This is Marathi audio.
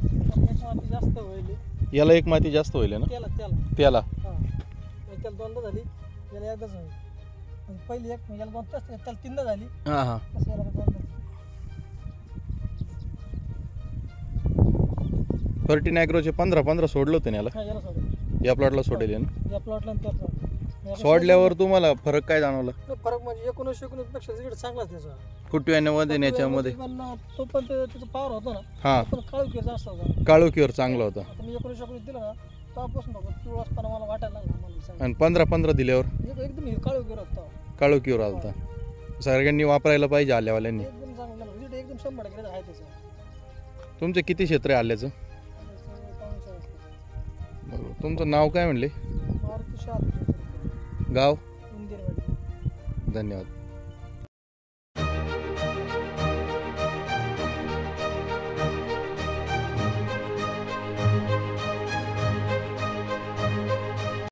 एक माती जास्त होईल याला एक माती जास्त होईल ना त्याला त्याला हां त्याला दोनदा झाली याला एकदाच होईल म्हणजे पहिली एक याला दोन तास त्याला तीनदा झाली हां हां असं याला दोनदा फर्टिनायग्रोचे 15 सोडलं होतं ना याला हां याला सोडेल या प्लॉटला सोडेल ना या प्लॉटला आणि त्या प्लॉटला सोडल्यावर तुम्हाला फरक काय जाणवला फरक म्हणजे 19 पेक्षा रिझल्ट चांगलाच त्याचा फुटव्यामध्ये याच्यामध्ये पण तो पण त्याचा पावर होता ना हां पण काळुकीर जास्त होता काळोखीवर चांगला होता आता मी 19 दिलं ना तेव्हापासून बघा पिवळासपणा मला वाटायला लागला मला सांग आणि 15 दिल्यावर एकदम काळुकीर होता काळोखीवर आलता सगळ्यांनी वापरायला पाहिजे आल्यावाल्यांनी एकदम चांगला रिझल्ट एकदम 100% आहे त्याचा तुमचं किती क्षेत्र आहे आल्याचं बरोबर तुमचं नाव काय म्हणले मारुती शाह गाव इंदिरवाडी धन्यवाद